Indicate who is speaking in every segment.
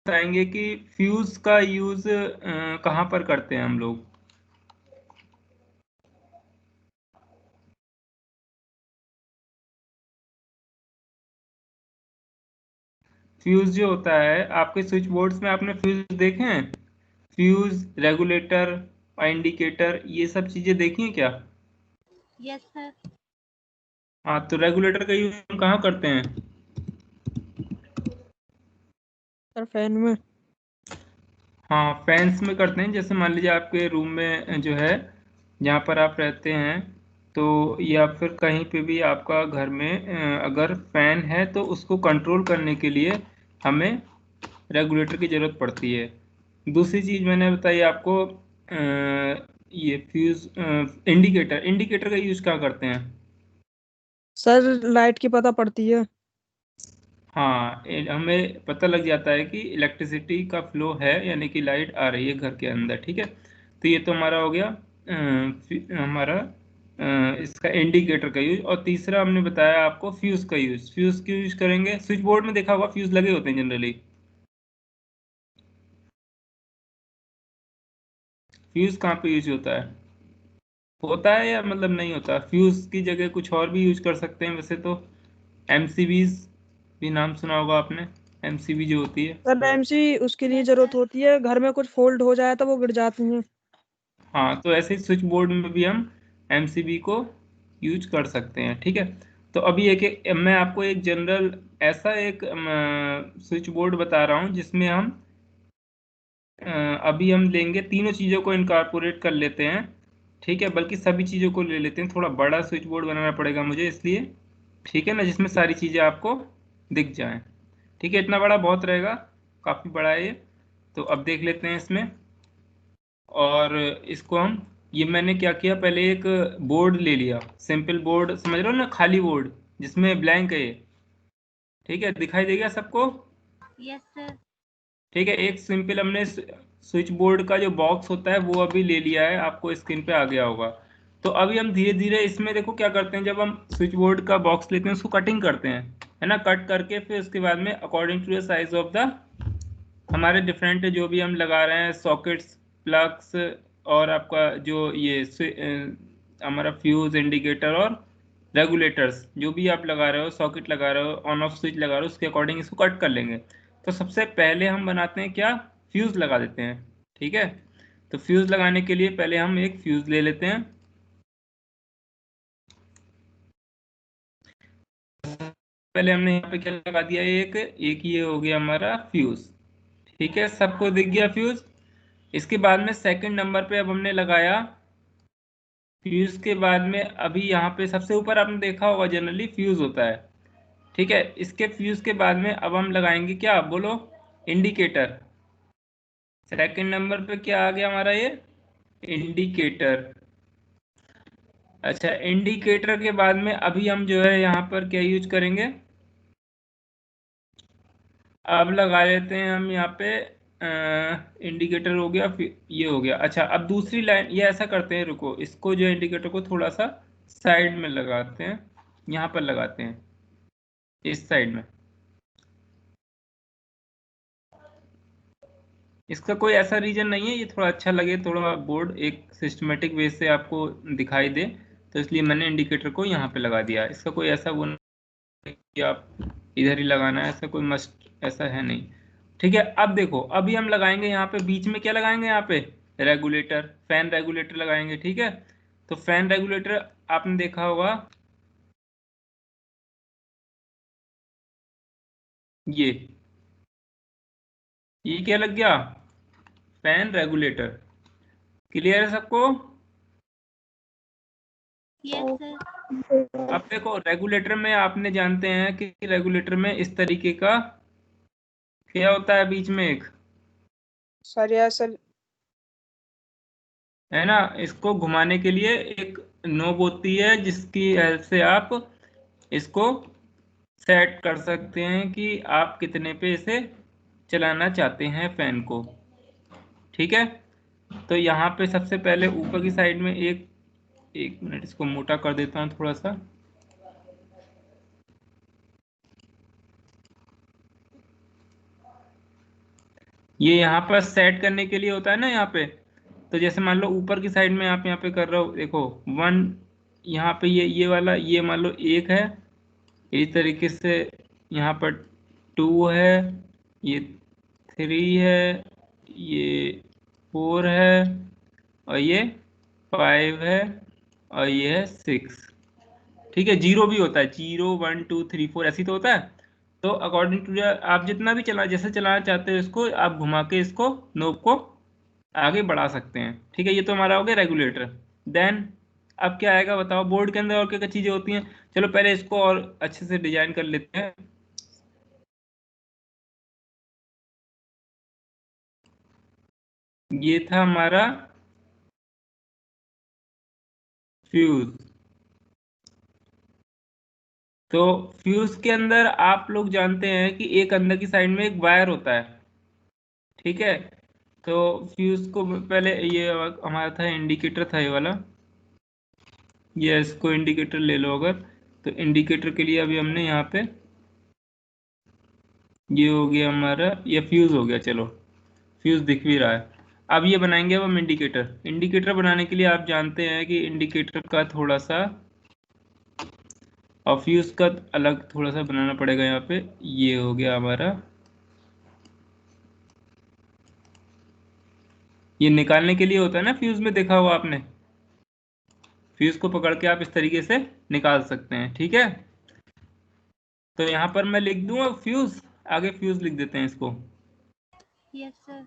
Speaker 1: बताएंगे कि फ्यूज का यूज कहाँ पर करते हैं हम लोग। फ्यूज जो होता है आपके स्विच बोर्ड्स में, आपने फ्यूज देखे हैं? फ्यूज, रेगुलेटर, इंडिकेटर, ये सब चीजें देखी हैं क्या?
Speaker 2: Yes sir.
Speaker 1: हाँ, तो रेगुलेटर का यूज हम कहाँ करते हैं?
Speaker 3: सर फैन में।
Speaker 1: हाँ, फैंस में करते हैं। जैसे मान लीजिए आपके रूम में जो है, जहाँ पर आप रहते हैं, तो या फिर कहीं पे भी आपका घर में अगर फैन है तो उसको कंट्रोल करने के लिए हमें रेगुलेटर की ज़रूरत पड़ती है। दूसरी चीज़ मैंने बताई आपको, ये फ्यूज, इंडिकेटर। इंडिकेटर का यूज क्या करते हैं?
Speaker 3: सर लाइट की पता पड़ती है।
Speaker 1: हाँ, हमें पता लग जाता है कि इलेक्ट्रिसिटी का फ्लो है, यानी कि लाइट आ रही है घर के अंदर। ठीक है, तो ये तो हमारा हो गया हमारा इसका इंडिकेटर का यूज। और तीसरा हमने बताया आपको फ्यूज का यूज। फ्यूज क्यों यूज करेंगे? स्विच बोर्ड में देखा होगा फ्यूज लगे होते हैं जनरली। फ्यूज कहाँ पे यूज होता है या मतलब नहीं होता? फ्यूज की जगह कुछ और भी यूज कर सकते हैं वैसे तो। एमसीबीज भी नाम सुना होगा आपने, एमसीबी जो होती है।
Speaker 3: सर एमसी उसके लिए जरूरत होती है, घर में कुछ फोल्ड हो जाए तो वो गिर जाती हैं।
Speaker 1: हाँ, तो ऐसे ही स्विच बोर्ड में भी हम एमसीबी को यूज कर सकते हैं। ठीक है, तो अभी मैं आपको एक जनरल ऐसा एक स्विच बोर्ड बता रहा हूँ जिसमें हम अभी हम लेंगे तीनों चीज़ों को इनकॉर्पोरेट कर लेते हैं। ठीक है, बल्कि सभी चीज़ों को ले लेते हैं। थोड़ा बड़ा स्विच बोर्ड बनाना पड़ेगा मुझे इसलिए। ठीक है ना, जिसमें सारी चीज़ें आपको दिख जाएं। ठीक है, इतना बड़ा बहुत रहेगा, काफ़ी बड़ा है ये। तो अब देख लेते हैं इसमें। और इसको हम, ये मैंने क्या किया, पहले एक बोर्ड ले लिया, सिंपल बोर्ड, समझ रहे हो ना, खाली बोर्ड जिसमें ब्लैंक है ये। ठीक है, दिखाई देगा सबको?
Speaker 2: Yes sir.
Speaker 1: ठीक है, एक सिंपल हमने स्विच बोर्ड का जो बॉक्स होता है वो अभी ले लिया है, आपको स्क्रीन पे आ गया होगा। तो अभी हम धीरे धीरे इसमें देखो क्या करते हैं, जब हम स्विच बोर्ड का बॉक्स लेते हैं उसको कटिंग करते हैं, है ना। कट करके फिर उसके बाद में according to the size of the हमारे डिफरेंट जो भी हम लगा रहे हैं सॉकेट्स, प्लग्स, और आपका जो ये हमारा फ्यूज, इंडिकेटर और रेगुलेटर्स जो भी आप लगा रहे हो, सॉकेट लगा रहे हो, ऑन ऑफ स्विच लगा रहे हो, उसके अकॉर्डिंग इसको कट कर लेंगे। तो सबसे पहले हम बनाते हैं क्या, फ्यूज लगा देते हैं। ठीक है, तो फ्यूज लगाने के लिए पहले हम एक फ्यूज ले लेते हैं। पहले हमने यहाँ पे क्या लगा दिया, एक एक ये हो गया हमारा फ्यूज। ठीक है, सबको दिख गया फ्यूज। इसके बाद में सेकंड नंबर पे अब हमने लगाया फ्यूज के बाद में, अभी यहाँ पे सबसे ऊपर आपने देखा होगा जनरली फ्यूज होता है। ठीक है, इसके फ्यूज के बाद में अब हम लगाएंगे क्या, बोलो? इंडिकेटर। सेकंड नंबर पे क्या आ गया हमारा, ये इंडिकेटर। अच्छा, इंडिकेटर के बाद में अभी हम जो है यहाँ पर क्या यूज करेंगे, अब लगा लेते हैं हम यहाँ पे इंडिकेटर हो गया, फिर ये हो गया। अच्छा, अब दूसरी लाइन, ये ऐसा करते हैं, रुको, इसको जो इंडिकेटर को थोड़ा सा साइड में लगाते हैं, यहाँ पर लगाते हैं, इस साइड में। इसका कोई ऐसा रीजन नहीं है, ये थोड़ा अच्छा लगे, थोड़ा बोर्ड एक सिस्टमेटिक वे से आपको दिखाई दे, तो इसलिए मैंने इंडिकेटर को यहाँ पे लगा दिया। इसका कोई ऐसा वो नहीं कि आप इधर ही लगाना है, ऐसा कोई मस्ट ऐसा है नहीं। ठीक है, अब देखो, अभी हम लगाएंगे यहाँ पे बीच में, क्या लगाएंगे यहाँ पे, रेगुलेटर, फैन रेगुलेटर लगाएंगे। ठीक है, तो फैन रेगुलेटर आपने देखा होगा, ये क्या लग गया, फैन रेगुलेटर। क्लियर है सबको?
Speaker 2: Yes sir.
Speaker 1: अब देखो, रेगुलेटर में आपने जानते हैं कि रेगुलेटर में इस तरीके का क्या होता है, बीच में एक,
Speaker 3: सर या सर।
Speaker 1: है ना, इसको घुमाने के लिए एक नोब होती है जिसकी हेल्प से आप इसको सेट कर सकते हैं कि आप कितने पे इसे चलाना चाहते हैं फैन को। ठीक है, तो यहाँ पे सबसे पहले ऊपर की साइड में एक एक मिनट, इसको मोटा कर देता हूँ थोड़ा सा। ये यहाँ पर सेट करने के लिए होता है ना यहाँ पे। तो जैसे मान लो ऊपर की साइड में आप यहाँ पे कर रहे हो, देखो वन, यहाँ पे ये वाला, ये मान लो एक है, इस तरीके से यहाँ पर टू है, ये थ्री है, ये फोर है, और ये फाइव है, और ये है सिक्स। ठीक है, जीरो भी होता है, zero one two three four ऐसे ही तो होता है। तो अकॉर्डिंग टू, आप जितना भी चला, जैसे चलाना चाहते हो इसको, आप घुमा के इसको नोब को आगे बढ़ा सकते हैं। ठीक है, ये तो हमारा हो गया रेगुलेटर। देन अब क्या आएगा बताओ, बोर्ड के अंदर और क्या क्या चीजें होती हैं। चलो पहले इसको और अच्छे से डिजाइन कर लेते हैं। ये था हमारा फ्यूज। तो फ्यूज के अंदर आप लोग जानते हैं कि एक अंदर की साइड में एक वायर होता है। ठीक है, तो फ्यूज को पहले, ये हमारा था इंडिकेटर था ये वाला, ये इसको इंडिकेटर ले लो अगर। तो इंडिकेटर के लिए अभी हमने यहाँ पे, ये हो गया हमारा, ये फ्यूज हो गया। चलो फ्यूज दिख भी रहा है। अब ये बनाएंगे अब हम इंडिकेटर। इंडिकेटर बनाने के लिए आप जानते हैं कि इंडिकेटर का थोड़ा सा और फ्यूज का अलग थोड़ा सा बनाना पड़ेगा यहाँ पे। ये हो गया हमारा, ये निकालने के लिए होता है ना फ्यूज में, देखा होगा आपने। फ्यूज को पकड़ के आप इस तरीके से निकाल सकते हैं। ठीक है, तो यहाँ पर मैं लिख दूंगा फ्यूज, आगे फ्यूज लिख देते हैं इसको।
Speaker 2: Yes sir.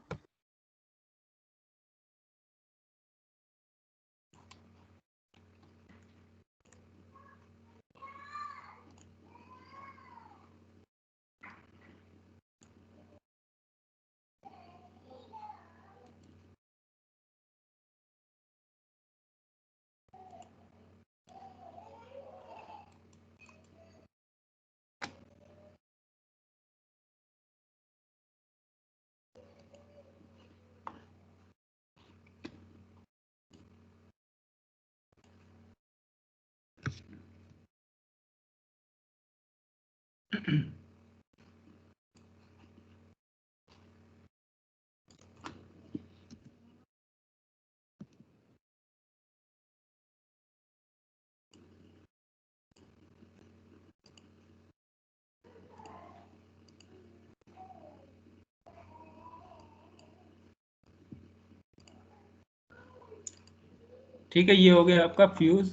Speaker 1: ठीक है, ये हो गया आपका फ्यूज।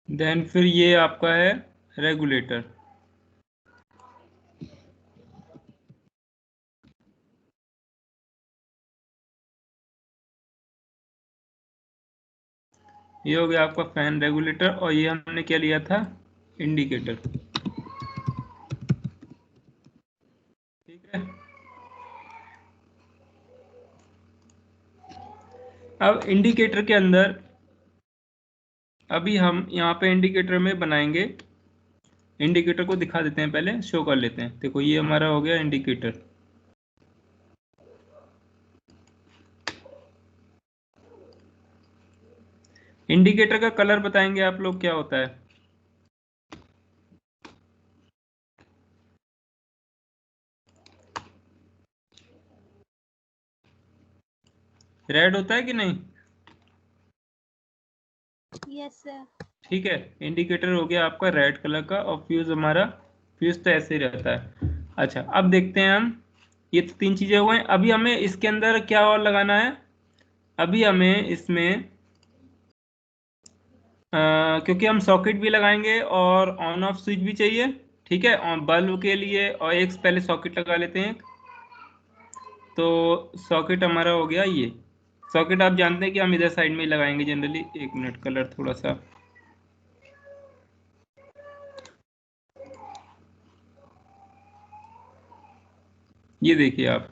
Speaker 1: देन फिर ये आपका है रेगुलेटर। ये हो गया आपका फैन रेगुलेटर, और ये हमने क्या लिया था, इंडिकेटर। ठीक है, अब इंडिकेटर के अंदर अभी हम यहाँ पे इंडिकेटर में बनाएंगे। इंडिकेटर को दिखा देते हैं, पहले शो कर लेते हैं। देखो ये हमारा हो गया इंडिकेटर। इंडिकेटर का कलर बताएंगे आप लोग क्या होता है। रेड होता है कि नहीं।
Speaker 2: Yes sir.
Speaker 1: ठीक है, इंडिकेटर हो गया आपका रेड कलर का, और फ्यूज हमारा, फ्यूज तो ऐसे ही रहता है। अच्छा, अब देखते हैं हम, ये तो तीन चीजें हो गई। अभी हमें इसके अंदर क्या और लगाना है। अभी हमें इसमें क्योंकि हम सॉकेट भी लगाएंगे और ऑन ऑफ स्विच भी चाहिए। ठीक है, और बल्ब के लिए और एक पहले सॉकेट लगा लेते हैं। तो सॉकेट हमारा हो गया ये। सॉकेट आप जानते हैं कि हम इधर साइड में ही लगाएंगे जनरली। एक मिनट, कलर थोड़ा सा, ये देखिए आप,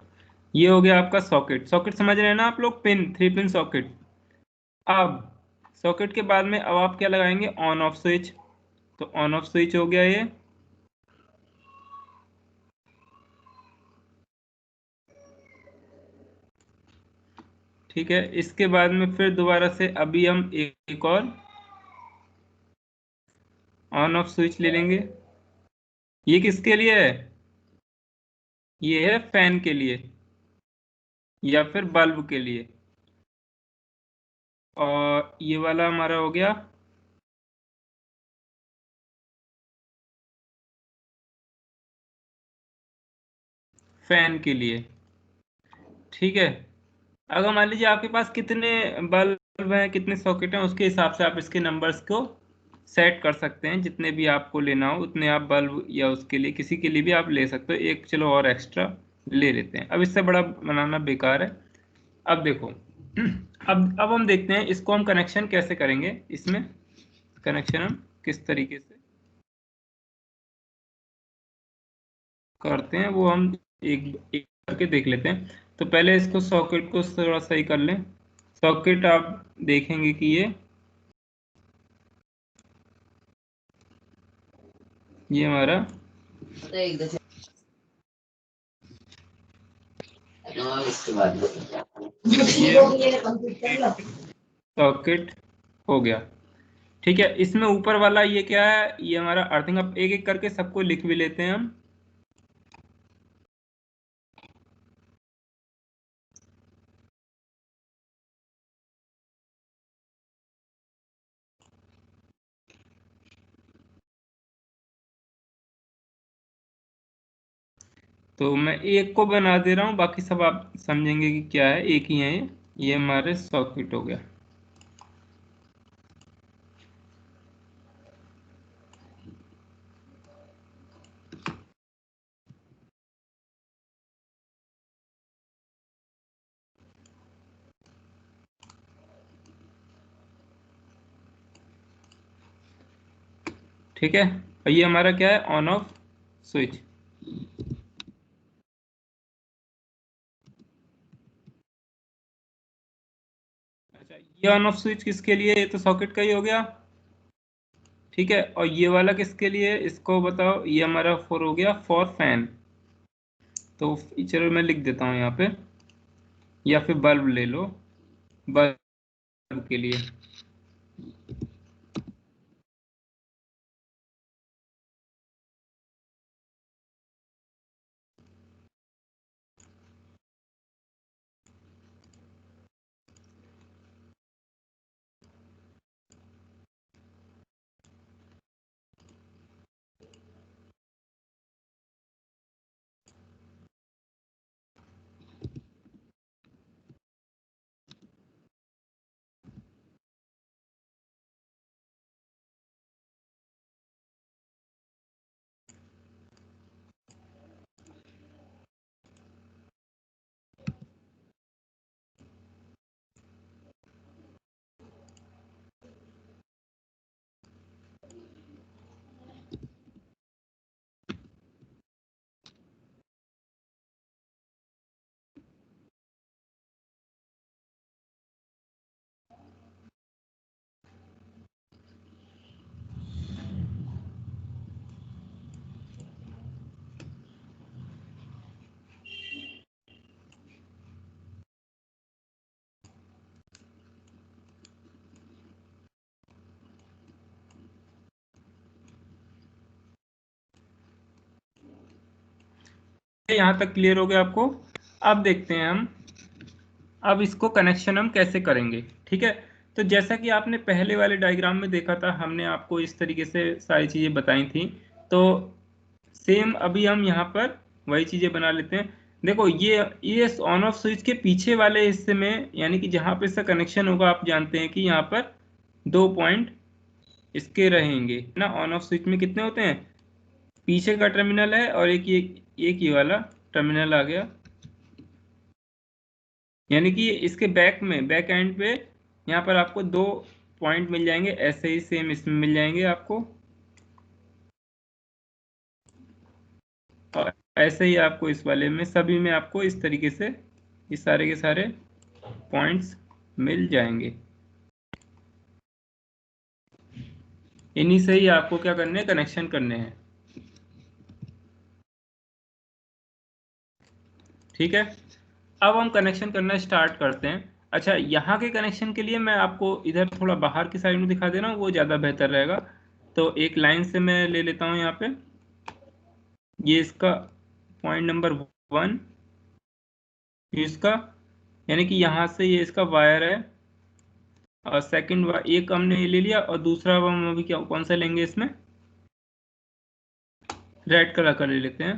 Speaker 1: ये हो गया आपका सॉकेट। सॉकेट समझ रहे हैं ना आप लोग, पिन, थ्री पिन सॉकेट। अब सॉकेट के बाद में अब आप क्या लगाएंगे, ऑन ऑफ स्विच। तो ऑन ऑफ स्विच हो गया ये। ठीक है, इसके बाद में फिर दोबारा से अभी हम एक और ऑन ऑफ स्विच ले लेंगे। ये किसके लिए है, ये है फैन के लिए। या फिर बल्ब के लिए। और ये वाला हमारा हो गया फैन के लिए। ठीक है, अगर मान लीजिए आपके पास कितने बल्ब हैं, कितने सॉकेट हैं, उसके हिसाब से आप इसके नंबर्स को सेट कर सकते हैं। जितने भी आपको लेना हो उतने आप बल्ब, या उसके लिए किसी के लिए भी आप ले सकते हो। एक चलो और एक्स्ट्रा ले लेते हैं, अब इससे बड़ा बनाना बेकार है। अब देखो अब हम देखते हैं इसको हम कनेक्शन कैसे करेंगे। इसमें कनेक्शन हम किस तरीके से करते हैं वो हम एक एक करके देख लेते हैं। तो पहले इसको सॉकेट को थोड़ा सही कर लें। सॉकेट आप देखेंगे कि ये हमारा सॉकेट हो गया। ठीक है, इसमें ऊपर वाला ये क्या है, ये हमारा अर्थिंग। अब एक एक करके सबको लिख भी लेते हैं हम। तो मैं एक को बना दे रहा हूँ, बाकी सब आप समझेंगे कि क्या है, एक ही है ये हमारे सॉकेट हो गया। ठीक है, और ये हमारा क्या है, ऑन ऑफ स्विच। अच्छा, ये ऑन ऑफ स्विच किसके लिए, ये तो सॉकेट का ही हो गया। ठीक है, और ये वाला किसके लिए, इसको बताओ। ये हमारा फॉर हो गया फॉर फैन। तो चलो मैं लिख देता हूँ यहाँ पे, या फिर बल्ब ले लो, बल्ब के लिए। यहाँ तक क्लियर हो गया आपको। अब देखते हैं हम, अब इसको कनेक्शन हम कैसे करेंगे। ठीक है, तो जैसा कि आपने पहले वाले डायग्राम में देखा था, हमने आपको इस तरीके से सारी चीज़ें बताई थी। तो सेम अभी हम यहाँ पर वही चीज़ें बना लेते हैं। देखो, ये ऑन ऑफ स्विच के पीछे वाले हिस्से में, यानी कि जहाँ पे इसका कनेक्शन होगा, आप जानते हैं कि यहाँ पर 2 पॉइंट इसके रहेंगे ना। ऑन ऑफ स्विच में कितने होते हैं, पीछे का टर्मिनल है और एक ये वाला टर्मिनल आ गया। यानी कि इसके बैक एंड पे यहाँ पर आपको 2 पॉइंट मिल जाएंगे, ऐसे ही सेम इसमें मिल जाएंगे आपको। और ऐसे ही आपको इस वाले में, सभी में आपको इस तरीके से ये सारे के सारे पॉइंट्स मिल जाएंगे। इन्हीं से ही आपको क्या करने हैं, कनेक्शन करने हैं। ठीक है, अब हम कनेक्शन करना स्टार्ट करते हैं। अच्छा, यहाँ के कनेक्शन के लिए मैं आपको इधर थोड़ा बाहर की साइड में दिखा दे रहा हूँ, वो ज़्यादा बेहतर रहेगा। तो एक लाइन से मैं ले लेता हूँ यहाँ पे, ये इसका पॉइंट नंबर 1, इसका यानी कि यहाँ से ये इसका वायर है, और सेकंड एक हमने ले लिया, और दूसरा हम अभी क्या कौन सा लेंगे इसमें, रेड कलर का ले लेते हैं,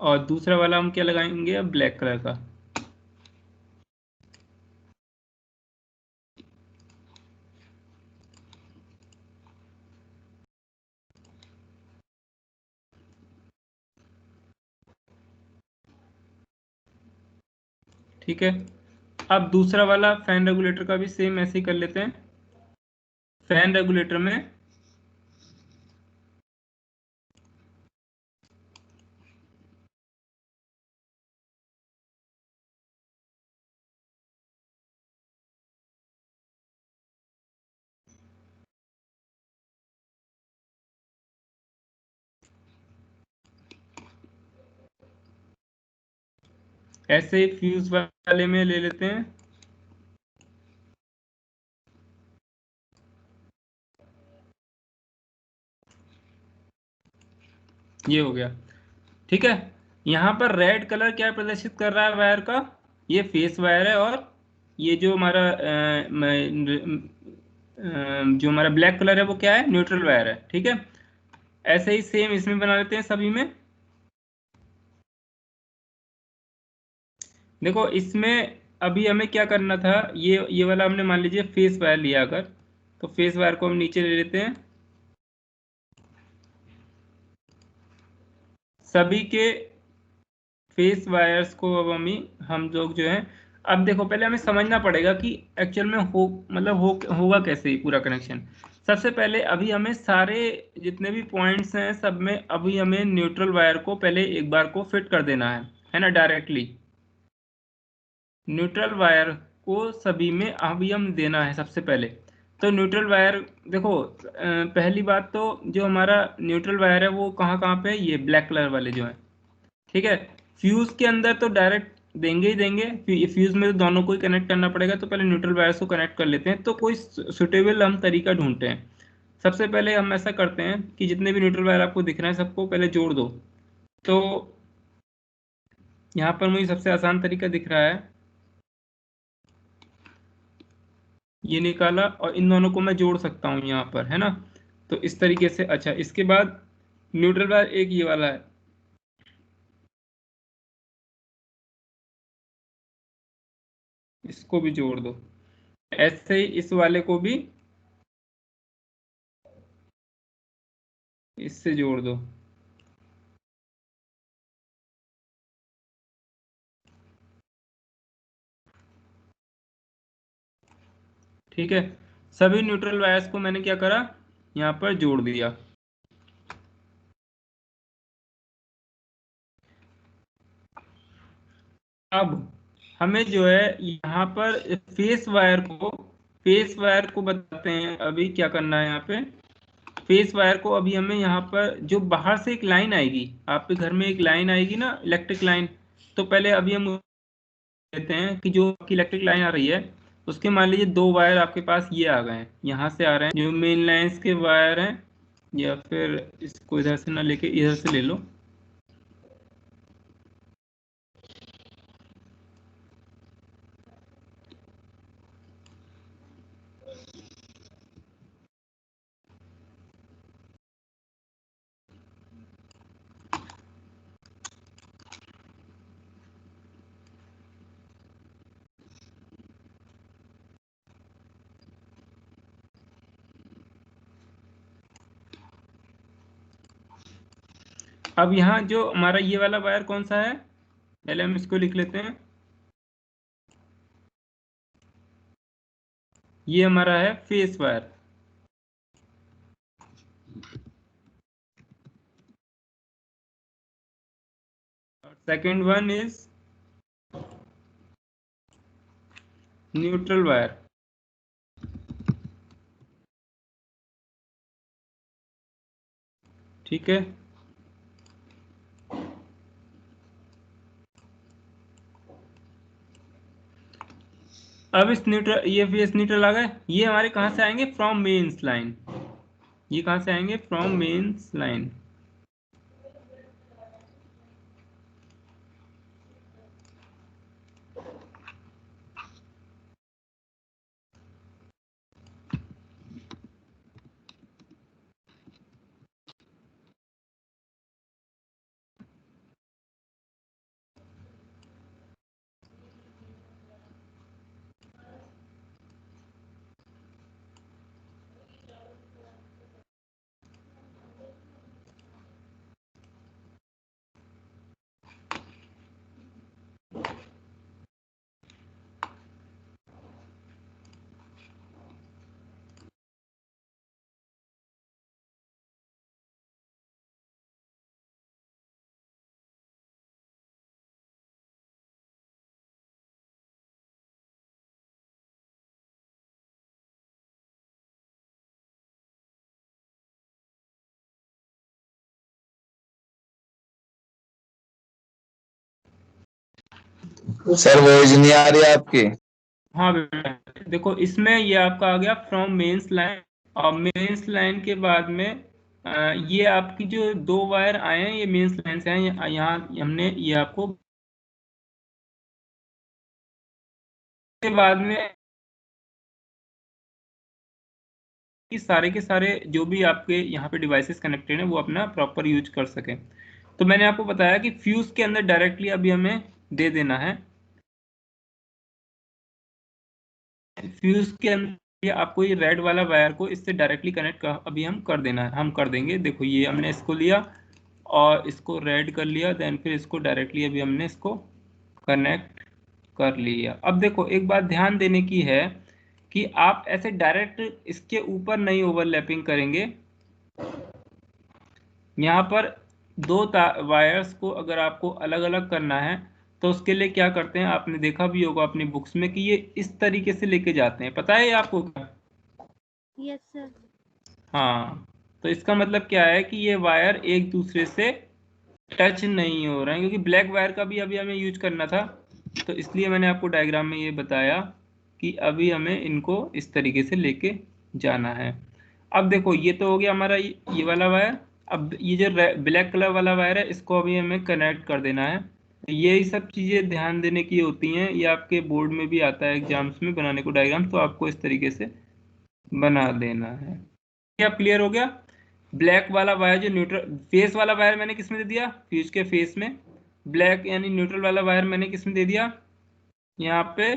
Speaker 1: और दूसरा वाला हम क्या लगाएंगे, ब्लैक कलर का। ठीक है, अब दूसरा वाला फैन रेगुलेटर का भी सेम ऐसे ही कर लेते हैं। फैन रेगुलेटर में ऐसे ही फ्यूज वाले में ले लेते हैं। ये हो गया। ठीक है, यहाँ पर रेड कलर क्या प्रदर्शित कर रहा है वायर का, ये फेस वायर है, और ये जो हमारा जो हमारा ब्लैक कलर है वो क्या है, न्यूट्रल वायर है। ठीक है, ऐसे ही सेम इसमें बना लेते हैं सभी में। देखो इसमें अभी हमें क्या करना था, ये वाला हमने मान लीजिए फेस वायर लिया अगर, तो फेस वायर को हम नीचे ले लेते हैं, सभी के फेस वायर्स को अब हम लोग जो है, अब देखो पहले हमें समझना पड़ेगा कि एक्चुअल में हो मतलब होगा कैसे पूरा कनेक्शन। सबसे पहले अभी हमें सारे जितने भी पॉइंट्स हैं सब में अभी हमें न्यूट्रल वायर को पहले एक बार को फिट कर देना है ना, डायरेक्टली न्यूट्रल वायर को सभी में अभी हम देना है सबसे पहले। तो न्यूट्रल वायर देखो, पहली बात तो जो हमारा न्यूट्रल वायर है वो कहाँ कहाँ पे है, ये ब्लैक कलर वाले जो है। ठीक है, फ्यूज के अंदर तो डायरेक्ट देंगे ही देंगे, फ्यूज में तो दोनों को ही कनेक्ट करना पड़ेगा, तो पहले न्यूट्रल वायर्स को कनेक्ट कर लेते हैं। तो कोई सुटेबल हम तरीका ढूंढते हैं। सबसे पहले हम ऐसा करते हैं कि जितने भी न्यूट्रल वायर आपको दिख रहे हैं सबको पहले जोड़ दो। तो यहाँ पर मुझे सबसे आसान तरीका दिख रहा है, ये निकाला और इन दोनों को मैं जोड़ सकता हूँ यहाँ पर, है ना। तो इस तरीके से, अच्छा इसके बाद न्यूट्रल वायर एक ये वाला है, इसको भी जोड़ दो। ऐसे ही इस वाले को भी इससे जोड़ दो। ठीक है, सभी न्यूट्रल वायर्स को मैंने क्या करा, यहाँ पर जोड़ दिया। अब हमें जो है यहाँ पर फेस वायर को बताते हैं अभी क्या करना है यहाँ पे। फेस वायर को अभी हमें यहाँ पर जो बाहर से एक लाइन आएगी, आपके घर में एक लाइन आएगी ना, इलेक्ट्रिक लाइन। तो पहले अभी हम कहते हैं कि जो आपकी इलेक्ट्रिक लाइन आ रही है उसके मान लीजिए दो वायर आपके पास ये आ गए हैं, यहाँ से आ रहे हैं जो मेन लाइंस के वायर हैं, या फिर इसको इधर से ना लेके इधर से ले लो। अब यहाँ जो हमारा ये वाला वायर कौन सा है, पहले हम इसको लिख लेते हैं, ये हमारा है face wire. Second one is neutral wire. ठीक है, अब इस न्यूट्रल, ये फेस न्यूट्रल आ गए, ये हमारे कहाँ से आएंगे, फ्रॉम मेन्स लाइन। ये कहाँ से आएंगे, from mains line.
Speaker 4: Sir voice नहीं आ रही आपकी।
Speaker 1: हाँ बेटा देखो इसमें ये आपका आ गया फ्रॉम मेंस लाइन, और मेंस लाइन के बाद में ये आपकी जो दो वायर आए हैं ये मेंस लाइन से हैं, यहाँ हमने ये आपको के बाद में कि सारे के सारे जो भी आपके यहाँ पे डिवाइसेस कनेक्टेड हैं वो अपना प्रॉपर यूज कर सकें। तो मैंने आपको बताया कि फ्यूज के अंदर डायरेक्टली अभी हमें दे देना है, फ्यूज के अंदर ये आपको ये रेड वाला वायर को इससे डायरेक्टली कनेक्ट अभी हम कर देना है, हम कर देंगे। देखो ये हमने इसको लिया और इसको रेड कर लिया, देन फिर इसको डायरेक्टली अभी हमने इसको कनेक्ट कर लिया। अब देखो एक बात ध्यान देने की है कि आप ऐसे डायरेक्ट इसके ऊपर नहीं ओवरलैपिंग करेंगे। यहाँ पर दो वायर्स को अगर आपको अलग अलग करना है तो उसके लिए क्या करते हैं, आपने देखा भी होगा अपनी बुक्स में कि ये इस तरीके से लेके जाते हैं, पता है आपको क्या?
Speaker 2: Yes sir.
Speaker 1: हाँ, तो इसका मतलब क्या है कि ये वायर एक दूसरे से टच नहीं हो रहे हैं, क्योंकि ब्लैक वायर का भी अभी हमें यूज करना था, तो इसलिए मैंने आपको डायग्राम में ये बताया कि अभी हमें इनको इस तरीके से लेके जाना है। अब देखो ये तो हो गया हमारा ये वाला वायर। अब ये जो ब्लैक कलर वाला वायर है इसको अभी हमें कनेक्ट कर देना है। यही सब चीज़ें ध्यान देने की होती हैं, ये आपके बोर्ड में भी आता है एग्जाम्स में बनाने को डायग्राम, तो आपको इस तरीके से बना देना है। क्या क्लियर हो गया? ब्लैक वाला वायर जो न्यूट्रल फेस वाला वायर मैंने किस में दे दिया, फ्यूज के फेस में। ब्लैक यानी न्यूट्रल वाला वायर मैंने किस में दे दिया, यहाँ पे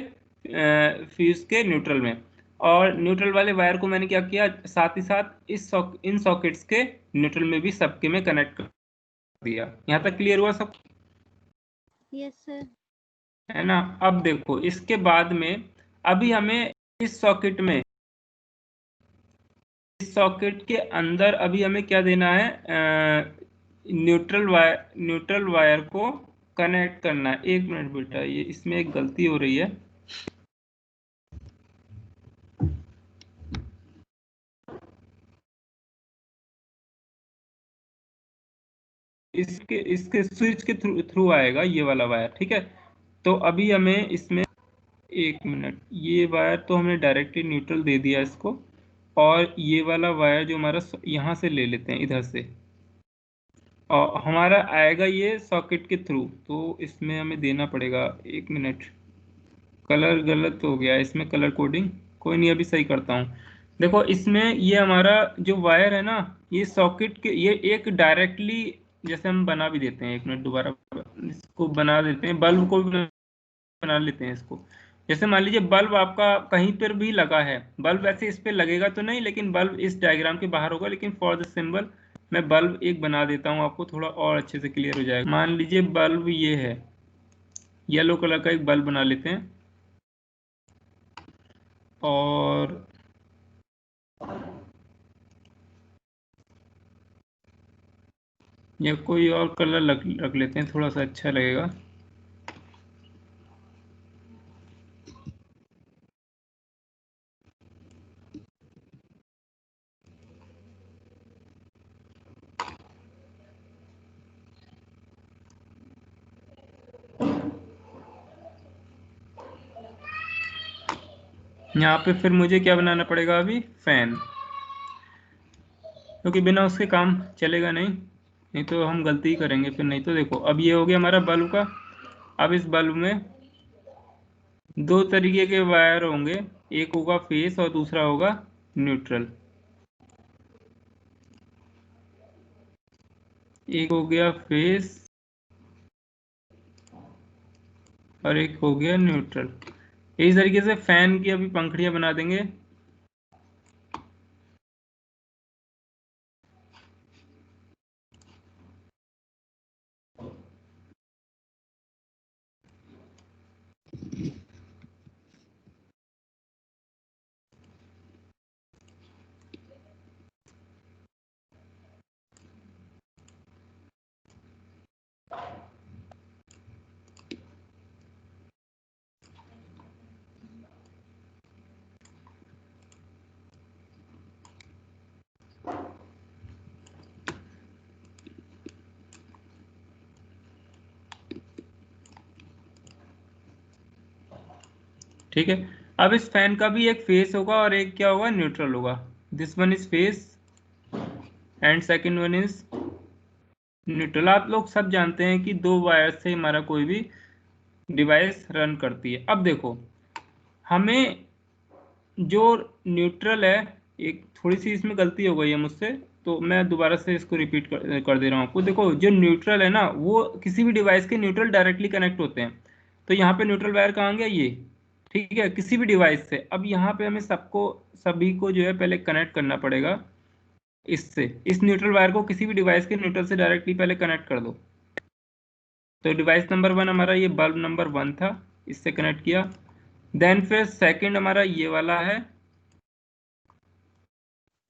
Speaker 1: फ्यूज के न्यूट्रल में। और न्यूट्रल वाले वायर को मैंने क्या किया, साथ ही साथ इन सॉकेट्स के न्यूट्रल में भी सबके में कनेक्ट कर दिया। यहाँ तक क्लियर हुआ सब?
Speaker 2: Yes sir.
Speaker 1: है ना? अब देखो इसके बाद में अभी हमें इस सॉकेट के अंदर अभी हमें क्या देना है, न्यूट्रल वायर को कनेक्ट करना है। एक मिनट बेटा, ये इसमें एक गलती हो रही है। इसके इसके स्विच के थ्रू आएगा ये वाला वायर, ठीक है? तो अभी हमें इसमें एक मिनट, ये वायर तो हमने डायरेक्टली न्यूट्रल दे दिया इसको, और ये वाला वायर जो हमारा यहाँ से ले लेते हैं इधर से, और हमारा आएगा ये सॉकेट के थ्रू, तो इसमें हमें देना पड़ेगा। एक मिनट, कलर गलत हो गया इसमें, कलर कोडिंग, कोई नहीं अभी सही करता हूँ। देखो इसमें ये हमारा जो वायर है ना, ये सॉकेट के ये एक डायरेक्टली, जैसे हम बना भी देते हैं, एक मिनट दोबारा इसको बना देते हैं, बल्ब को भी बना लेते हैं इसको। जैसे मान लीजिए बल्ब आपका कहीं पर भी लगा है, बल्ब ऐसे इस पे लगेगा तो नहीं, लेकिन बल्ब इस डायग्राम के बाहर होगा, लेकिन फॉर द सिंबल मैं बल्ब एक बना देता हूँ, आपको थोड़ा और अच्छे से क्लियर हो जाएगा। मान लीजिए बल्ब ये है, येलो कलर का एक बल्ब बना लेते हैं, और या कोई और कलर रख लेते हैं, थोड़ा सा अच्छा लगेगा। यहाँ पे फिर मुझे क्या बनाना पड़ेगा अभी, फैन, क्योंकि बिना उसके काम चलेगा नहीं, नहीं तो हम गलती करेंगे फिर। नहीं तो देखो अब ये हो गया हमारा बल्ब का। अब इस बल्ब में दो तरीके के वायर होंगे, एक होगा फेस और दूसरा होगा न्यूट्रल। एक हो गया फेस और एक हो गया न्यूट्रल। इस तरीके से फैन की अभी पंखुड़ियां बना देंगे। ठीक है। अब इस फैन का भी एक फेस होगा और एक क्या होगा, न्यूट्रल होगा। This one is face and second one is neutral. आप लोग सब जानते हैं कि दो वायर से हमारा कोई भी डिवाइस रन करती है। अब देखो हमें जो न्यूट्रल है, एक थोड़ी सी इसमें गलती हो गई है मुझसे, तो मैं दोबारा से इसको रिपीट कर दे रहा हूँ आपको। देखो जो न्यूट्रल है ना, वो किसी भी डिवाइस के न्यूट्रल डायरेक्टली कनेक्ट होते हैं। तो यहाँ पे न्यूट्रल वायर कहाँ गया, ये, ठीक है, किसी भी डिवाइस से। अब यहाँ पे हमें सभी को जो है पहले कनेक्ट करना पड़ेगा इससे। इस न्यूट्रल वायर को किसी भी डिवाइस के न्यूट्रल से डायरेक्टली पहले कनेक्ट कर दो। तो डिवाइस नंबर 1 हमारा ये बल्ब नंबर 1 था, इससे कनेक्ट किया। देन फिर सेकंड हमारा ये वाला है,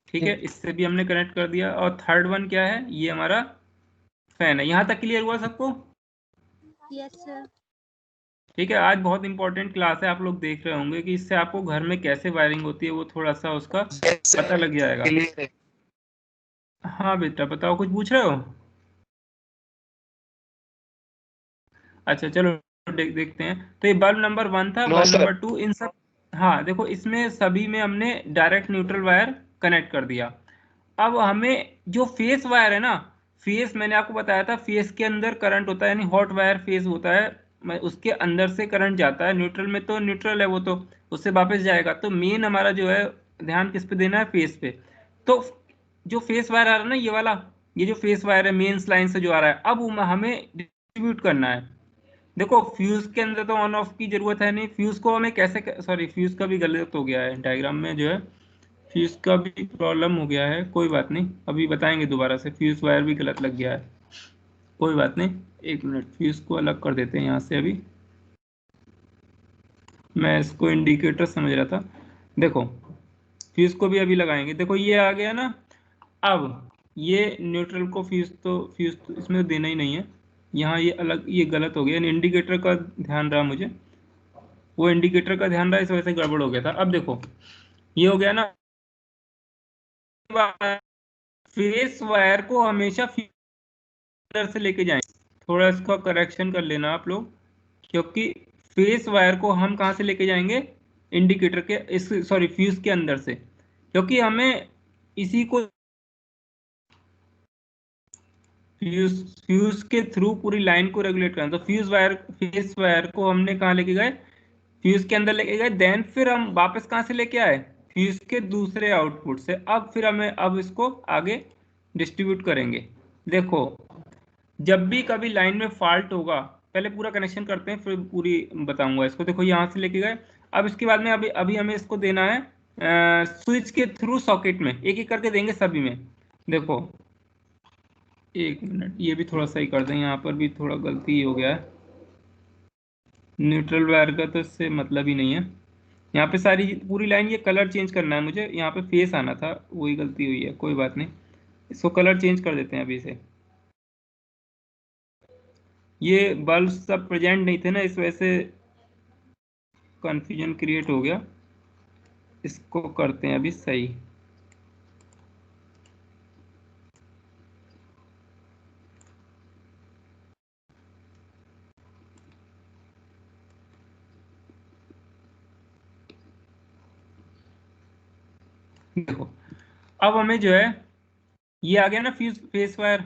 Speaker 1: ठीक है, इससे भी हमने कनेक्ट कर दिया। और थर्ड वन क्या है, ये हमारा फैन है। यहाँ तक क्लियर हुआ सबको?
Speaker 2: Yes sir.
Speaker 1: ठीक है। आज बहुत इंपॉर्टेंट क्लास है, आप लोग देख रहे होंगे कि इससे आपको घर में कैसे वायरिंग होती है वो थोड़ा सा उसका पता लग जाएगा। हाँ बेटा बताओ, कुछ पूछ रहे हो? अच्छा चलो देखते हैं। तो ये बल्ब नंबर 1 था, बल्ब नंबर 2, इन सब, हाँ देखो इसमें सभी में हमने डायरेक्ट न्यूट्रल वायर कनेक्ट कर दिया। अब हमें जो फेस वायर है ना, फेस मैंने आपको बताया था, फेस के अंदर करंट होता है, यानी हॉट वायर फेस होता है, उसके अंदर से करंट जाता है। न्यूट्रल में तो न्यूट्रल है वो, तो उससे वापस जाएगा। तो मेन हमारा जो है ध्यान किस पे देना है, फेस पे। तो जो फेस वायर आ रहा है ना, ये वाला, ये जो फेस वायर है मेन लाइन से जो आ रहा है, अब हमें डिस्ट्रीब्यूट करना है। देखो फ्यूज के अंदर तो ऑन ऑफ की जरूरत है नहीं। फ्यूज को हमें कैसे, सॉरी फ्यूज का भी गलत हो गया है डायग्राम में, जो है फ्यूज का भी प्रॉब्लम हो गया है, कोई बात नहीं, अभी बताएंगे दोबारा से। फ्यूज वायर भी गलत लग गया है, कोई बात नहीं, एक मिनट, फ्यूज को अलग कर देते हैं यहाँ से। अभी मैं इसको इंडिकेटर समझ रहा था। देखो फ्यूज को भी अभी लगाएंगे। देखो ये आ गया ना। अब ये न्यूट्रल को फ्यूज तो इसमें देना ही नहीं है, यहाँ ये अलग, ये गलत हो गया। इंडिकेटर का ध्यान रहा मुझे, वो इंडिकेटर का ध्यान रहा, इस वजह से गड़बड़ हो गया था। अब देखो ये हो गया ना। फेस वायर को हमेशा अंदर से लेके जाएं। थोड़ा इसका करेक्शन कर लेना आप लोग, क्योंकि फेस वायर को हम कहाँ से लेके जाएंगे, इंडिकेटर के, इस सॉरी फ्यूज के अंदर से, क्योंकि हमें इसी को फ्यूज फ्यूज के थ्रू पूरी लाइन को रेगुलेट करना। तो फेस वायर को हमने कहाँ लेके गए, फ्यूज के अंदर लेके गए। देन फिर हम वापस कहाँ से लेके आए, फ्यूज के दूसरे आउटपुट से। अब फिर हमें अब इसको आगे डिस्ट्रीब्यूट करेंगे। देखो जब भी कभी लाइन में फॉल्ट होगा, पहले पूरा कनेक्शन करते हैं फिर पूरी बताऊंगा इसको। देखो यहाँ से लेके गए। अब इसके बाद में अभी अभी हमें इसको देना है स्विच के थ्रू सॉकेट में, एक एक करके देंगे सभी में। देखो एक मिनट, ये भी थोड़ा सही कर दें, यहाँ पर भी थोड़ा गलती हो गया है। न्यूट्रल वायर का तो इससे मतलब ही नहीं है। यहाँ पे सारी पूरी लाइन, ये कलर चेंज करना है मुझे, यहाँ पे फेस आना था, वही गलती हुई है, कोई बात नहीं। इसको कलर चेंज कर देते हैं अभी से। ये बल्ब सब प्रेजेंट नहीं थे ना, इस वजह से कंफ्यूजन क्रिएट हो गया। इसको करते हैं अभी सही। देखो अब हमें जो है ये आ गया ना फ्यूज फेस वायर।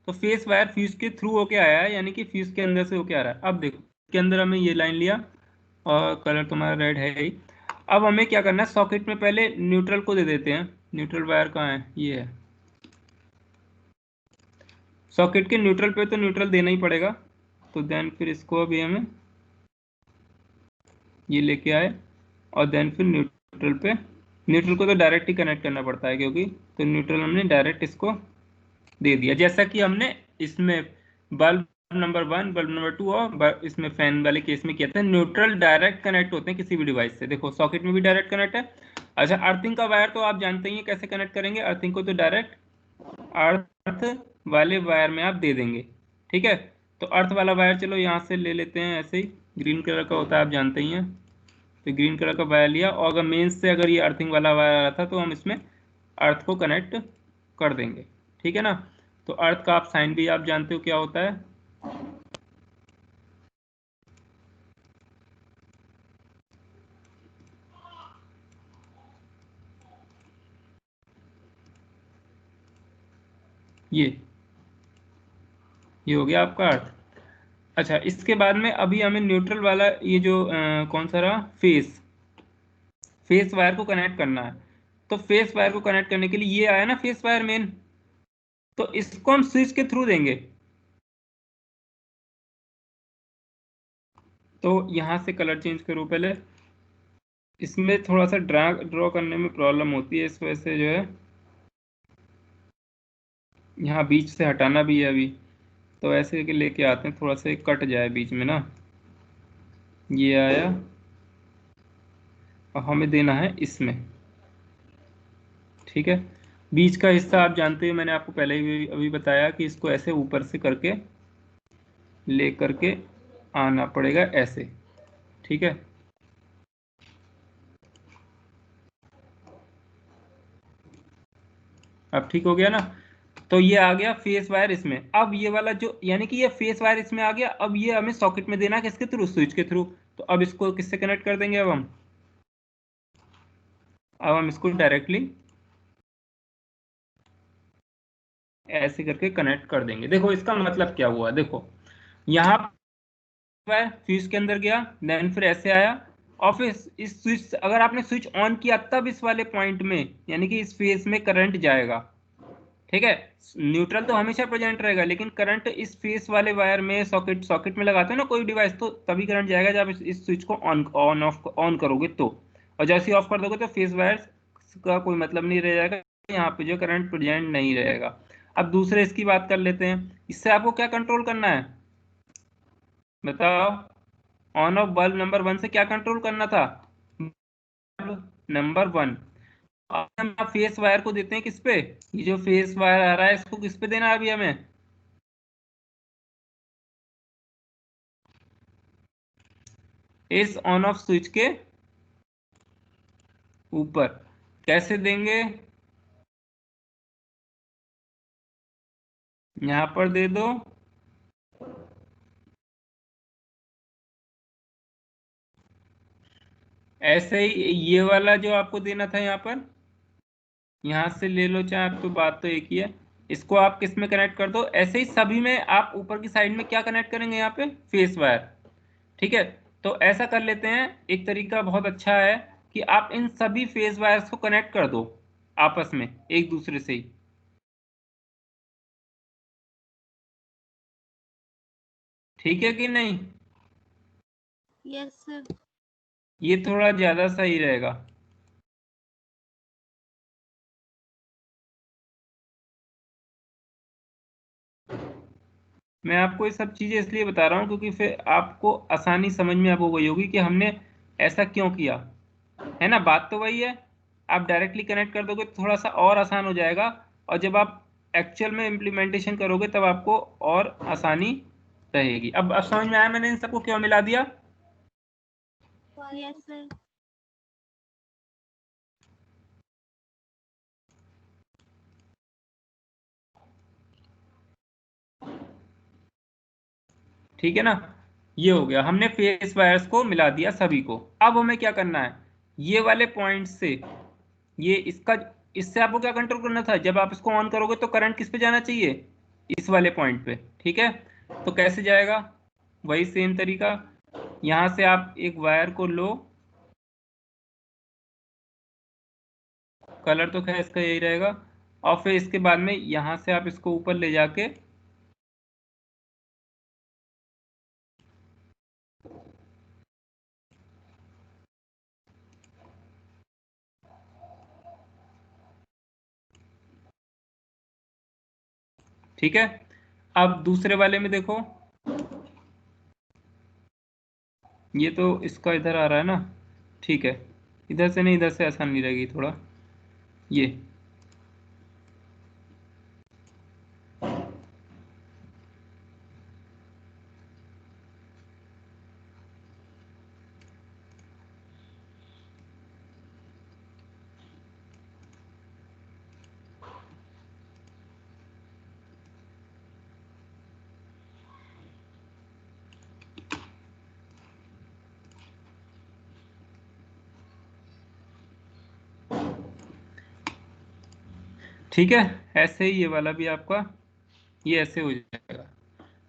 Speaker 1: तो फेस वायर फ्यूज के थ्रू होके आया है, यानी कि फ्यूज के अंदर से होके आ रहा है। अब देखो इसके अंदर हमने ये लाइन लिया और कलर तुम्हारा रेड है ही। अब हमें क्या करना है, सॉकेट में पहले न्यूट्रल को दे देते हैं। न्यूट्रल वायर कहाँ है, ये है। सॉकेट के न्यूट्रल पे तो न्यूट्रल देना ही पड़ेगा। तो देन फिर इसको अभी हमें ये लेके आए, और देन फिर न्यूट्रल पे, न्यूट्रल को तो डायरेक्ट ही कनेक्ट करना पड़ता है क्योंकि, तो न्यूट्रल हमने डायरेक्ट इसको दे दिया, जैसा कि हमने इसमें बल्ब नंबर 1, बल्ब नंबर 2 और इसमें फैन वाले केस में किया था। न्यूट्रल डायरेक्ट कनेक्ट होते हैं किसी भी डिवाइस से। देखो सॉकेट में भी डायरेक्ट कनेक्ट है। अच्छा अर्थिंग का वायर तो आप जानते ही हैं कैसे कनेक्ट करेंगे। अर्थिंग को तो डायरेक्ट अर्थ वाले वायर में आप दे देंगे, ठीक है। तो अर्थ वाला वायर चलो यहाँ से ले लेते हैं, ऐसे ही ग्रीन कलर का होता है, आप जानते ही हैं। तो ग्रीन कलर का वायर लिया, और अगर मेंस से अगर ये अर्थिंग वाला वायर आ रहा था तो हम इसमें अर्थ को कनेक्ट कर देंगे, ठीक है ना। तो अर्थ का आप साइन भी आप जानते हो क्या होता है। ये हो गया आपका अर्थ। अच्छा, इसके बाद में अभी हमें न्यूट्रल वाला ये जो कौन सा रहा, फेस वायर को कनेक्ट करना है। तो फेस वायर को कनेक्ट करने के लिए ये आया ना फेस वायर मेन, तो इसको हम स्विच के थ्रू देंगे। तो यहाँ से कलर चेंज करो पहले, इसमें थोड़ा सा ड्रॉ करने में प्रॉब्लम होती है, इस वजह से जो है यहाँ बीच से हटाना भी है अभी। तो ऐसे करके लेके आते हैं, थोड़ा सा कट जाए बीच में ना। ये आया, और हमें देना है इसमें, ठीक है। बीच का हिस्सा आप जानते हो, मैंने आपको पहले ही अभी बताया कि इसको ऐसे ऊपर से करके ले करके आना पड़ेगा ऐसे, ठीक है। अब ठीक हो गया ना। तो ये आ गया फेस वायर इसमें। अब ये वाला जो, यानी कि ये फेस वायर इसमें आ गया। अब ये हमें सॉकेट में देना किसके थ्रू, स्विच के थ्रू। तो अब इसको किससे कनेक्ट कर देंगे, अब हम इसको डायरेक्टली ऐसे करके कनेक्ट कर देंगे। देखो इसका मतलब क्या हुआ, देखो यहाँ स्विच के अंदर गया, देन फिर ऐसे आया, और फिर इस स्विच, अगर आपने स्विच ऑन किया तब इस वाले पॉइंट में, यानी कि इस फेस में करंट जाएगा, ठीक है। न्यूट्रल तो हमेशा प्रेजेंट रहेगा, लेकिन करंट इस फेस वाले वायर में, सॉकेट में लगाते हो ना कोई डिवाइस, तो तभी करंट जाएगा जब इस स्विच को ऑन करोगे तो। और जैसे ही ऑफ कर दोगे तो फेस वायर का कोई मतलब नहीं रह जाएगा, यहाँ पे जो करंट प्रेजेंट नहीं रहेगा। अब दूसरे इसकी बात कर लेते हैं, इससे आपको क्या कंट्रोल करना है बताओ। ऑन ऑफ बल्ब नंबर 1 से क्या कंट्रोल करना था, नंबर 1। हम फेस वायर को देते हैं किस पे, ये जो फेस वायर आ रहा है इसको किस पे देना है अभी हमें, इस ऑन ऑफ स्विच के ऊपर। कैसे देंगे, यहां पर दे दो, ऐसे ही ये वाला जो आपको देना था यहाँ पर, यहाँ से ले लो चाहे आप, तो बात तो एक ही है। इसको आप किस में कनेक्ट कर दो, ऐसे ही सभी में आप ऊपर की साइड में क्या कनेक्ट करेंगे, यहाँ पे फेस वायर, ठीक है। तो ऐसा कर लेते हैं, एक तरीका बहुत अच्छा है कि आप इन सभी फेस वायर्स को कनेक्ट कर दो आपस में एक दूसरे से ही, ठीक है कि नहीं।
Speaker 2: Yes sir.
Speaker 1: ये थोड़ा ज्यादा सही रहेगा। मैं आपको ये सब चीजें इसलिए बता रहा हूँ क्योंकि फिर आपको आसानी समझ में अब हो गई होगी कि हमने ऐसा क्यों किया, है ना। बात तो वही है, आप डायरेक्टली कनेक्ट कर दोगे तो थोड़ा सा और आसान हो जाएगा, और जब आप एक्चुअल में इम्प्लीमेंटेशन करोगे तब आपको और आसानी रहेगी। अब समझ में आया मैंने इन सबको क्यों मिला दिया।
Speaker 2: Yes sir.
Speaker 1: ठीक है ना, ये हो गया, हमने फेस वायर्स को मिला दिया सभी को। अब हमें क्या करना है, ये वाले पॉइंट से, ये इसका, इससे आपको क्या कंट्रोल करना था, जब आप इसको ऑन करोगे तो करंट किस पे जाना चाहिए, इस वाले पॉइंट पे, ठीक है। तो कैसे जाएगा, वही सेम तरीका, यहां से आप एक वायर को लो, कलर तो खैर इसका यही रहेगा, और फिर इसके बाद में यहां से आप इसको ऊपर ले जाके, ठीक है। अब दूसरे वाले में देखो, ये तो इसका इधर आ रहा है ना, ठीक है। इधर से नहीं, इधर से आसान नहीं रहेगी थोड़ा, ये ठीक है। ऐसे ही ये वाला भी आपका ये ऐसे हो जाएगा।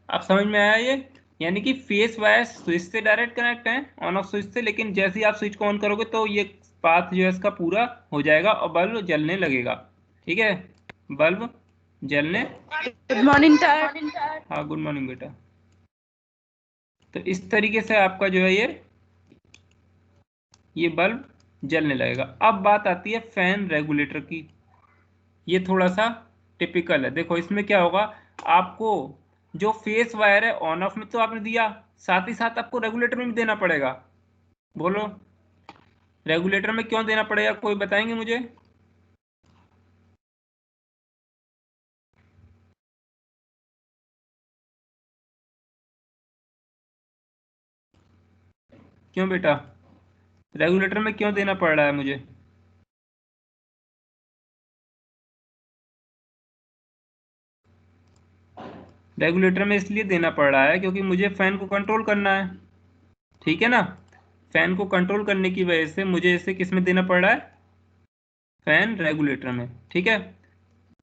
Speaker 1: आप समझ में आया ये? यानी कि फेस वायर स्विच से डायरेक्ट कनेक्ट है ऑन ऑफ स्विच से, लेकिन जैसे ही आप स्विच को ऑन करोगे तो ये पाथ जो है इसका पूरा हो जाएगा और बल्ब जलने लगेगा। ठीक है, बल्ब जलने।
Speaker 3: Good morning sir.
Speaker 1: हाँ गुड मॉर्निंग बेटा। तो इस तरीके से आपका जो है ये बल्ब जलने लगेगा। अब बात आती है फैन रेगुलेटर की। ये थोड़ा सा टिपिकल है। देखो इसमें क्या होगा, आपको जो फेस वायर है ऑन ऑफ में तो आपने दिया, साथ ही साथ आपको रेगुलेटर में भी देना पड़ेगा। बोलो रेगुलेटर में क्यों देना पड़ेगा, कोई बताएंगे मुझे? क्यों बेटा, रेगुलेटर में क्यों देना पड़ रहा है मुझे? रेगुलेटर में इसलिए देना पड़ रहा है क्योंकि मुझे फैन को कंट्रोल करना है। ठीक है ना, फैन को कंट्रोल करने की वजह से मुझे इसे किस में देना पड़ रहा है, फैन रेगुलेटर में। ठीक है,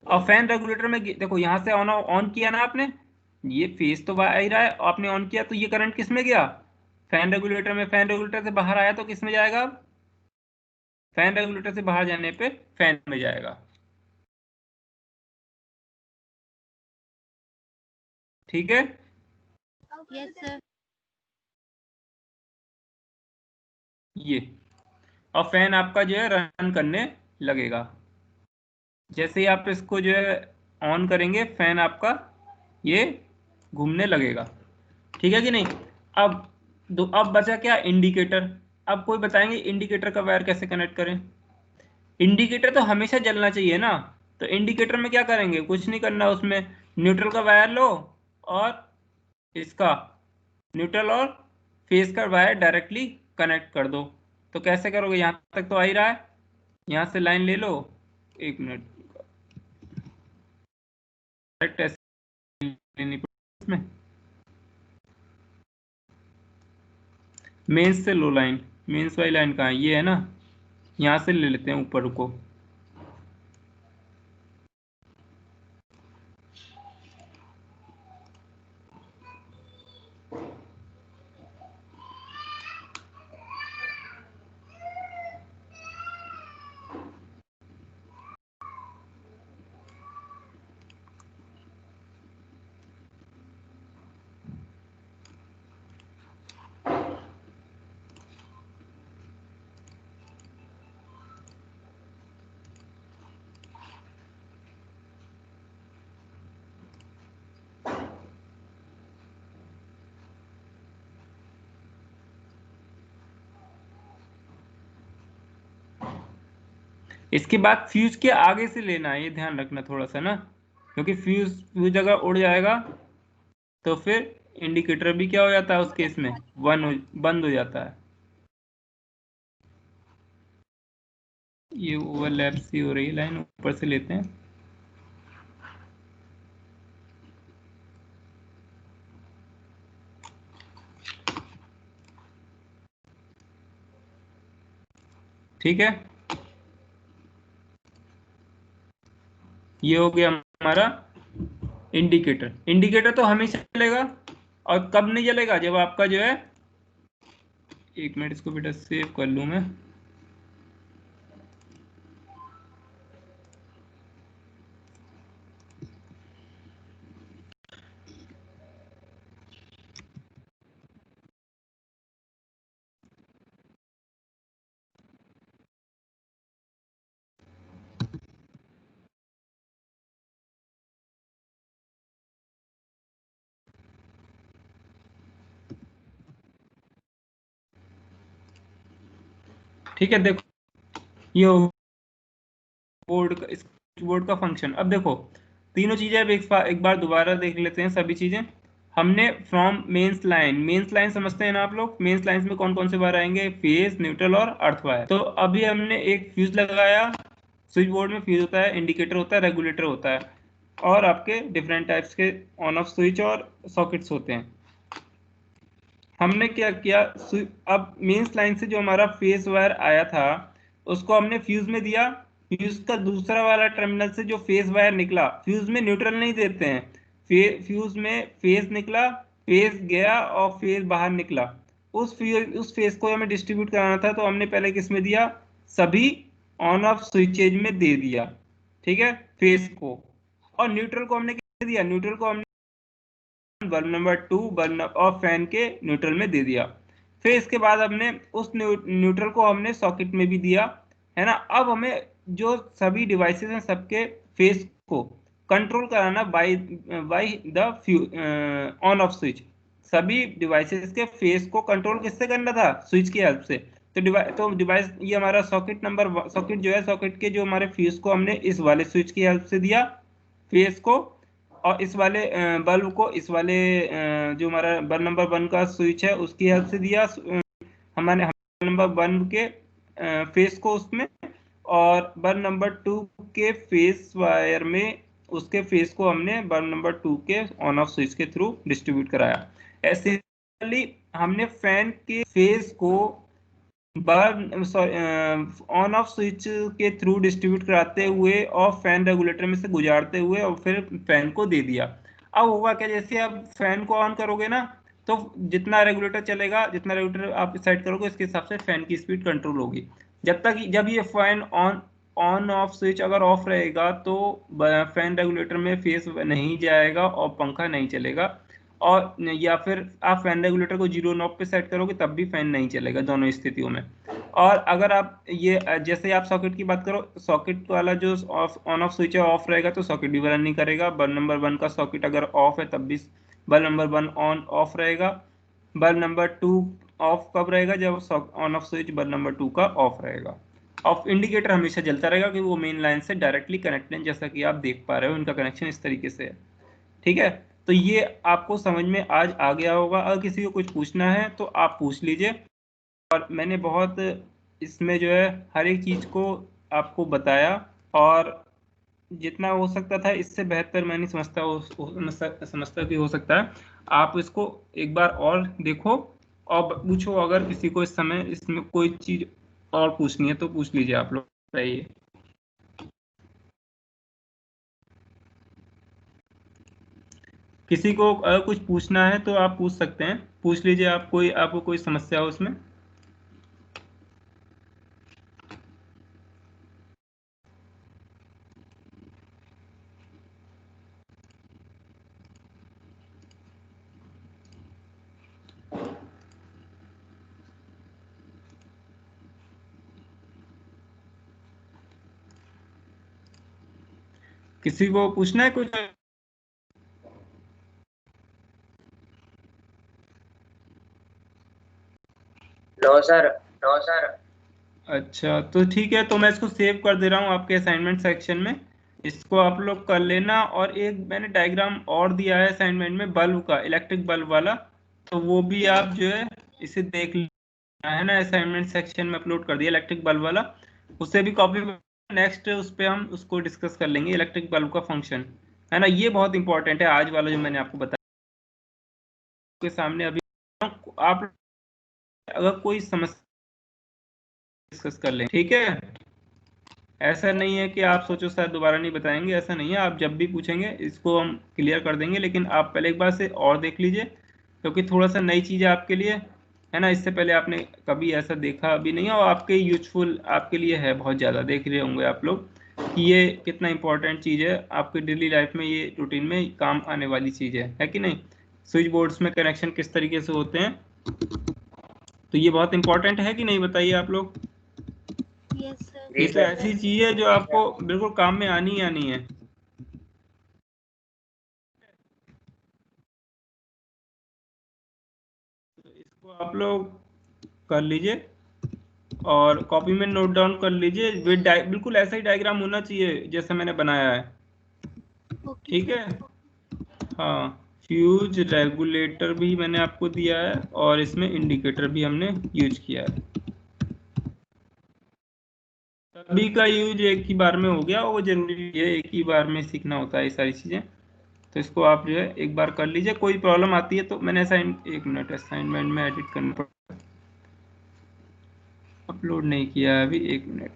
Speaker 1: और फैन रेगुलेटर में देखो यहाँ से ऑन ऑन किया ना आपने, ये फेस तो आ ही रहा है, आपने ऑन किया तो ये करंट किस में गया, फैन रेगुलेटर में। फैन रेगुलेटर से बाहर आया तो किस में जाएगा, अब फैन रेगुलेटर से बाहर जाने पे फैन में जाएगा। ठीक है,
Speaker 2: यस सर।
Speaker 1: ये और फैन आपका जो है रन करने लगेगा। जैसे ही आप इसको जो है ऑन करेंगे फैन आपका ये घूमने लगेगा। ठीक है कि नहीं? अब बचा क्या, इंडिकेटर। अब कोई बताएंगे इंडिकेटर का वायर कैसे कनेक्ट करें? इंडिकेटर तो हमेशा जलना चाहिए ना, तो इंडिकेटर में क्या करेंगे, कुछ नहीं करना, उसमें न्यूट्रल का वायर लो और इसका न्यूट्रल और फेस का वायर डायरेक्टली कनेक्ट कर दो। तो कैसे करोगे, यहाँ तक तो आ ही रहा है, यहाँ से लाइन ले लो, एक मिनट, डायरेक्ट ऐसे लेनी पड़ेगी इसमें, मेंस से लो लाइन। मेंस वाली लाइन कहाँ है, ये है ना, यहाँ से ले लेते हैं ऊपर को। इसके बाद फ्यूज के आगे से लेना है, ये ध्यान रखना थोड़ा सा ना, क्योंकि फ्यूज फ्यूज अगर उड़ जाएगा तो फिर इंडिकेटर भी क्या हो जाता है उस केस में, बंद हो जाता है। ये ओवरलैप सी हो रही है लाइन, ऊपर से लेते हैं। ठीक है, ये हो गया हमारा इंडिकेटर। इंडिकेटर तो हमेशा चलेगा, और कब नहीं चलेगा, जब आपका जो है, एक मिनट इसको बेटा सेव कर लूं मैं। ठीक है, देखो ये बोर्ड का, इस बोर्ड का फंक्शन। अब देखो तीनों चीजें, अब एक बार दोबारा देख लेते हैं सभी चीजें। हमने फ्रॉम मेंस लाइन समझते हैं ना आप लोग, मेंस लाइन में कौन कौन से वायर आएंगे, फेज, न्यूट्रल और अर्थ वायर। तो अभी हमने एक फ्यूज लगाया, स्विच बोर्ड में फ्यूज होता है, इंडिकेटर होता है, रेगुलेटर होता है, और आपके डिफरेंट टाइप्स के ऑन ऑफ स्विच और सॉकेट्स होते हैं। हमने क्या किया, अब मेंस लाइन से जो हमारा फेस वायर आया था उसको हमने फ्यूज में दिया। फ्यूज का दूसरा वाला टर्मिनल से जो फेस वायर निकला, फ्यूज में न्यूट्रल नहीं देते हैं, फ्यूज में फेज निकला, फेज गया और फेज बाहर निकला। उस फेज को हमें डिस्ट्रीब्यूट कराना था, तो हमने पहले किस में दिया, सभी ऑन ऑफ स्विचेज में दे दिया, ठीक है, फेज को। और न्यूट्रल को हमने क्या दिया, न्यूट्रल को हमने बल्ब नंबर 2 बल्ब और फैन के न्यूट्रल में दे दिया। फिर इसके बाद हमने उस न्यूट्रल को हमने सॉकेट में भी दिया, है ना। अब हमें जो सभी डिवाइसेस हैं सबके फेस को कंट्रोल कराना by the on off switch. सभी डिवाइसेस के फेस को कंट्रोल किससे करना था, स्विच की हेल्प से। तो डिवाइस ये हमारा सॉकेट जो है, सॉकेट के जो हमारे फेस को हमने इस वाले स्विच की हेल्प से दिया फेस को, और इस वाले बल्ब को इस वाले जो हमारा बल्ब नंबर 1 का स्विच है उसकी हेल्प से दिया, हमने बल्ब नंबर 1 के फेस को उसमें, और बल्ब नंबर 2 के फेस वायर में उसके फेस को हमने बल्ब नंबर 2 के ऑन ऑफ स्विच के थ्रू डिस्ट्रीब्यूट कराया। ऐसे हमने फैन के फेस को ऑन ऑफ स्विच के थ्रू डिस्ट्रीब्यूट कराते हुए और फैन रेगुलेटर में से गुजारते हुए और फिर फैन को दे दिया। अब होगा क्या, जैसे आप फैन को ऑन करोगे ना, तो जितना रेगुलेटर चलेगा, जितना रेगुलेटर आप सेट करोगे उसके हिसाब से फैन की स्पीड कंट्रोल होगी। जब ये फैन ऑन ऑफ स्विच अगर ऑफ रहेगा तो फैन रेगुलेटर में फेस नहीं जाएगा और पंखा नहीं चलेगा, और या फिर आप फैन रेगुलेटर को 0 नॉब पे सेट करोगे तब भी फैन नहीं चलेगा, दोनों स्थितियों में। और अगर आप ये जैसे आप सॉकेट की बात करो, सॉकेट वाला जो ऑन ऑफ स्विच है ऑफ रहेगा तो सॉकेट भी रन नहीं करेगा। बल्ब नंबर 1 का सॉकेट अगर ऑफ है तब भी बल्ब नंबर 1 ऑन ऑफ रहेगा। बल्ब नंबर 2 ऑफ कब रहेगा, जब on off switch bulb number 2 का ऑफ रहेगा। ऑफ इंडिकेटर हमेशा जलता रहेगा कि वो मेन लाइन से डायरेक्टली कनेक्टेड है, जैसा कि आप देख पा रहे हो इनका कनेक्शन इस तरीके से है, ठीक है। तो ये आपको समझ में आज आ गया होगा। अगर किसी को कुछ पूछना है तो आप पूछ लीजिए। और मैंने बहुत इसमें जो है हर एक चीज को आपको बताया, और जितना हो सकता था इससे बेहतर मैं नहीं समझता कि हो सकता है। आप इसको एक बार और देखो और पूछो, अगर किसी को इस समय इसमें कोई चीज और पूछनी है तो पूछ लीजिए आप लोग, बताइए। किसी को अगर कुछ पूछना है तो आप पूछ सकते हैं, पूछ लीजिए। आपको कोई समस्या हो उसमें। किसी को पूछना है कुछ?
Speaker 5: No sir.
Speaker 1: अच्छा, तो ठीक है, तो मैं इसको सेव कर दे रहा हूँ आपके असाइनमेंट सेक्शन में। इसको आप लोग कर लेना। और एक मैंने डायग्राम और दिया है असाइनमेंट में, बल्ब का, इलेक्ट्रिक बल्ब वाला, तो वो भी आप जो है इसे देख लेना, है ना। असाइनमेंट सेक्शन में अपलोड कर दिया इलेक्ट्रिक बल्ब वाला, उससे भी कॉपी। नेक्स्ट उस पर हम उसको डिस्कस कर लेंगे, इलेक्ट्रिक बल्ब का फंक्शन, है ना। ये बहुत इंपॉर्टेंट है आज वाला जो मैंने आपको बताया के सामने अभी। आप अगर कोई समस्या डिस्कस कर लें, ठीक है। ऐसा नहीं है कि आप सोचो शायद दोबारा नहीं बताएंगे, ऐसा नहीं है। आप जब भी पूछेंगे इसको हम क्लियर कर देंगे, लेकिन आप पहले एक बार से और देख लीजिए, क्योंकि थोड़ा सा नई चीज़ है आपके लिए, है ना। इससे पहले आपने कभी ऐसा देखा भी नहीं है, और आपके यूजफुल आपके लिए है, बहुत ज़्यादा देख रहे होंगे आप लोग कि ये कितना इंपॉर्टेंट चीज़ है आपके डेली लाइफ में, ये रूटीन में काम आने वाली चीज़ है कि नहीं। स्विच बोर्ड्स में कनेक्शन किस तरीके से होते हैं, तो ये बहुत इंपॉर्टेंट है कि नहीं, बताइए आप लोग।
Speaker 2: Yes sir.
Speaker 1: ये तो ऐसी चीज है जो आपको बिल्कुल काम में आनी ही आनी है। तो इसको आप लोग कर लीजिए और कॉपी में नोट डाउन कर लीजिए। बिल्कुल ऐसा ही डायग्राम होना चाहिए जैसे मैंने बनाया है,
Speaker 2: ओके
Speaker 1: ठीक
Speaker 2: सर।
Speaker 1: है। हाँ, फ्यूज रेगुलेटर भी मैंने आपको दिया है और इसमें इंडिकेटर भी हमने यूज किया है। सभी का यूज एक ही बार में हो गया, वो जरूरी है, एक ही बार में सीखना होता है ये सारी चीजें। तो इसको आप जो है एक बार कर लीजिए। कोई प्रॉब्लम आती है तो मैंने एक मिनट, असाइनमेंट में एडिट करना पड़ा, अपलोड नहीं किया है अभी, एक मिनट।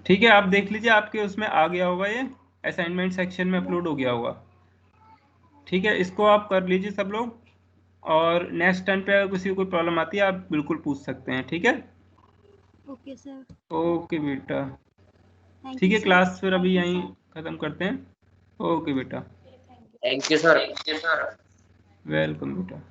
Speaker 1: ठीक है, आप देख लीजिए आपके उसमें आ गया होगा, ये असाइनमेंट सेक्शन में अपलोड हो गया होगा। ठीक है, इसको आप कर लीजिए सब लोग, और नेक्स्ट टाइम पे अगर किसी को कोई प्रॉब्लम आती है आप बिल्कुल पूछ सकते हैं। ठीक है,
Speaker 2: ओके सर।
Speaker 1: ओके बेटा।
Speaker 2: थैंक
Speaker 1: ठीक
Speaker 2: यू
Speaker 1: है,
Speaker 2: सर।
Speaker 1: क्लास फिर अभी यहीं ख़त्म करते हैं। ओके बेटा,
Speaker 5: थैंक यू सर।
Speaker 1: वेलकम बेटा।